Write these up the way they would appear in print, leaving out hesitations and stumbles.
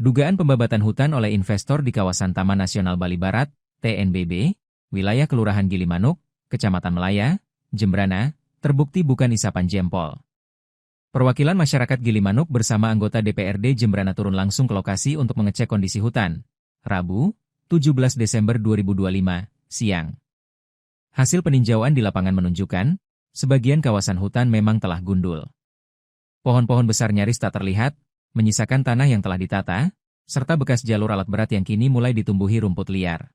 Dugaan pembabatan hutan oleh investor di kawasan Taman Nasional Bali Barat, TNBB, wilayah Kelurahan Gilimanuk, Kecamatan Melaya, Jembrana, terbukti bukan isapan jempol. Perwakilan masyarakat Gilimanuk bersama anggota DPRD Jembrana turun langsung ke lokasi untuk mengecek kondisi hutan. Rabu, 17 Desember 2025, siang. Hasil peninjauan di lapangan menunjukkan, sebagian kawasan hutan memang telah gundul. Pohon-pohon besar nyaris tak terlihat, menyisakan tanah yang telah ditata, serta bekas jalur alat berat yang kini mulai ditumbuhi rumput liar.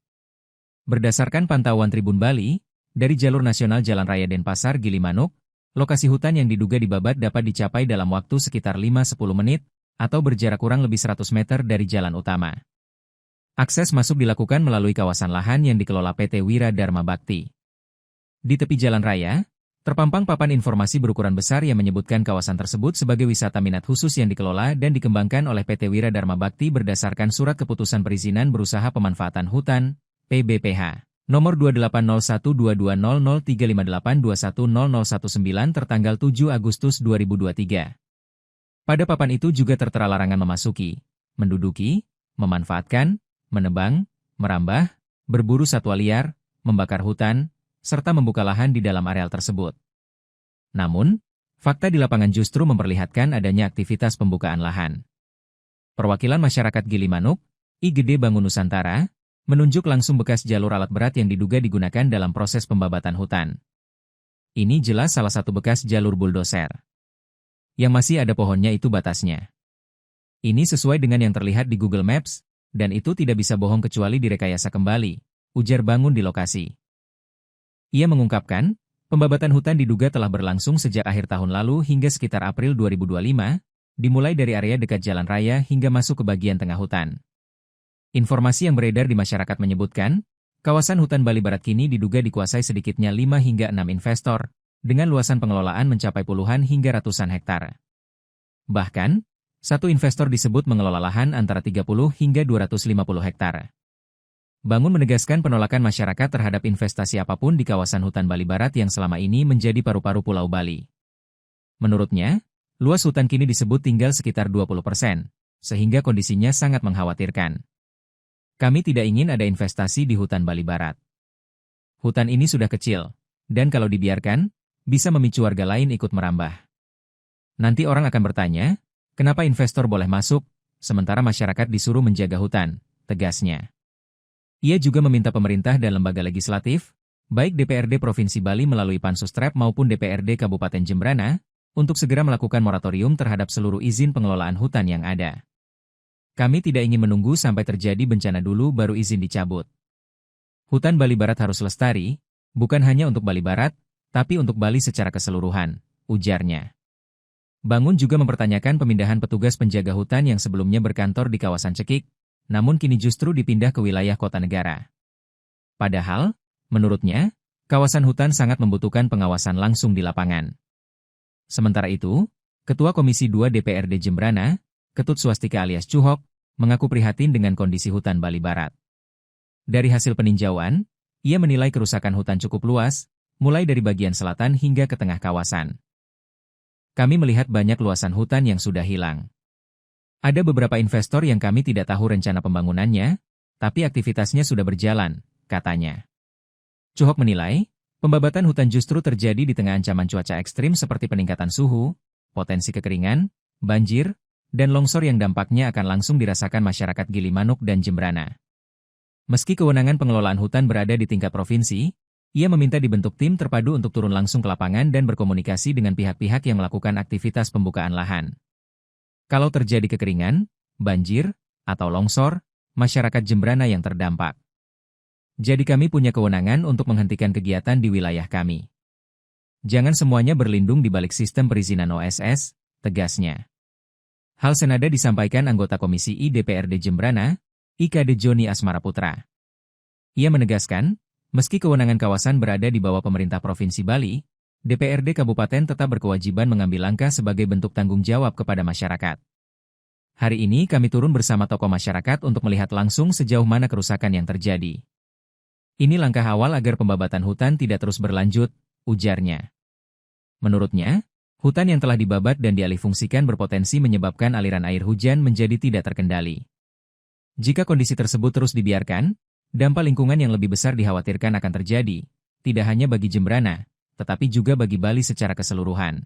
Berdasarkan pantauan Tribun Bali, dari jalur nasional Jalan Raya Denpasar Gilimanuk, lokasi hutan yang diduga dibabat dapat dicapai dalam waktu sekitar 5-10 menit, atau berjarak kurang lebih 100 meter dari jalan utama. Akses masuk dilakukan melalui kawasan lahan yang dikelola PT Wira Dharma Bakti. Di tepi jalan raya, terpampang papan informasi berukuran besar yang menyebutkan kawasan tersebut sebagai wisata minat khusus yang dikelola dan dikembangkan oleh PT Wira Dharma Bakti berdasarkan Surat Keputusan Perizinan Berusaha Pemanfaatan Hutan, PBPH. Nomor 280122003582100019 tertanggal 7 Agustus 2023. Pada papan itu juga tertera larangan memasuki, menduduki, memanfaatkan, menebang, merambah, berburu satwa liar, membakar hutan, serta membuka lahan di dalam areal tersebut. Namun, fakta di lapangan justru memperlihatkan adanya aktivitas pembukaan lahan. Perwakilan masyarakat Gilimanuk, IGD Bangun Nusantara, menunjuk langsung bekas jalur alat berat yang diduga digunakan dalam proses pembabatan hutan. Ini jelas salah satu bekas jalur buldoser. Yang masih ada pohonnya itu batasnya. Ini sesuai dengan yang terlihat di Google Maps, dan itu tidak bisa bohong kecuali direkayasa kembali, ujar Bangun di lokasi. Ia mengungkapkan, pembabatan hutan diduga telah berlangsung sejak akhir tahun lalu hingga sekitar April 2025, dimulai dari area dekat jalan raya hingga masuk ke bagian tengah hutan. Informasi yang beredar di masyarakat menyebutkan, kawasan hutan Bali Barat kini diduga dikuasai sedikitnya 5 hingga 6 investor, dengan luasan pengelolaan mencapai puluhan hingga ratusan hektar. Bahkan, satu investor disebut mengelola lahan antara 30 hingga 250 hektar. Bangun menegaskan penolakan masyarakat terhadap investasi apapun di kawasan hutan Bali Barat yang selama ini menjadi paru-paru Pulau Bali. Menurutnya, luas hutan kini disebut tinggal sekitar 20%, sehingga kondisinya sangat mengkhawatirkan. Kami tidak ingin ada investasi di hutan Bali Barat. Hutan ini sudah kecil, dan kalau dibiarkan, bisa memicu warga lain ikut merambah. Nanti orang akan bertanya, kenapa investor boleh masuk, sementara masyarakat disuruh menjaga hutan, tegasnya. Ia juga meminta pemerintah dan lembaga legislatif, baik DPRD Provinsi Bali melalui Pansustrep maupun DPRD Kabupaten Jembrana, untuk segera melakukan moratorium terhadap seluruh izin pengelolaan hutan yang ada. Kami tidak ingin menunggu sampai terjadi bencana dulu baru izin dicabut. Hutan Bali Barat harus lestari, bukan hanya untuk Bali Barat, tapi untuk Bali secara keseluruhan, ujarnya. Bangun juga mempertanyakan pemindahan petugas penjaga hutan yang sebelumnya berkantor di kawasan Cekik, namun kini justru dipindah ke wilayah kota negara. Padahal, menurutnya, kawasan hutan sangat membutuhkan pengawasan langsung di lapangan. Sementara itu, Ketua Komisi 2 DPRD Jembrana, Ketut Swastika alias Cuhok, mengaku prihatin dengan kondisi hutan Bali Barat. Dari hasil peninjauan, ia menilai kerusakan hutan cukup luas, mulai dari bagian selatan hingga ke tengah kawasan. Kami melihat banyak luasan hutan yang sudah hilang. Ada beberapa investor yang kami tidak tahu rencana pembangunannya, tapi aktivitasnya sudah berjalan, katanya. Cuhok menilai, pembabatan hutan justru terjadi di tengah ancaman cuaca ekstrim seperti peningkatan suhu, potensi kekeringan, banjir, dan longsor yang dampaknya akan langsung dirasakan masyarakat Gilimanuk dan Jembrana. Meski kewenangan pengelolaan hutan berada di tingkat provinsi, ia meminta dibentuk tim terpadu untuk turun langsung ke lapangan dan berkomunikasi dengan pihak-pihak yang melakukan aktivitas pembukaan lahan. Kalau terjadi kekeringan, banjir, atau longsor, masyarakat Jembrana yang terdampak. Jadi kami punya kewenangan untuk menghentikan kegiatan di wilayah kami. Jangan semuanya berlindung di balik sistem perizinan OSS, tegasnya. Hal senada disampaikan anggota Komisi I DPRD Jembrana, IKD Joni Asmara Putra. Ia menegaskan, meski kewenangan kawasan berada di bawah pemerintah Provinsi Bali, DPRD Kabupaten tetap berkewajiban mengambil langkah sebagai bentuk tanggung jawab kepada masyarakat. Hari ini kami turun bersama tokoh masyarakat untuk melihat langsung sejauh mana kerusakan yang terjadi. Ini langkah awal agar pembabatan hutan tidak terus berlanjut, ujarnya. Menurutnya, hutan yang telah dibabat dan dialihfungsikan berpotensi menyebabkan aliran air hujan menjadi tidak terkendali. Jika kondisi tersebut terus dibiarkan, dampak lingkungan yang lebih besar dikhawatirkan akan terjadi, tidak hanya bagi Jembrana, tetapi juga bagi Bali secara keseluruhan.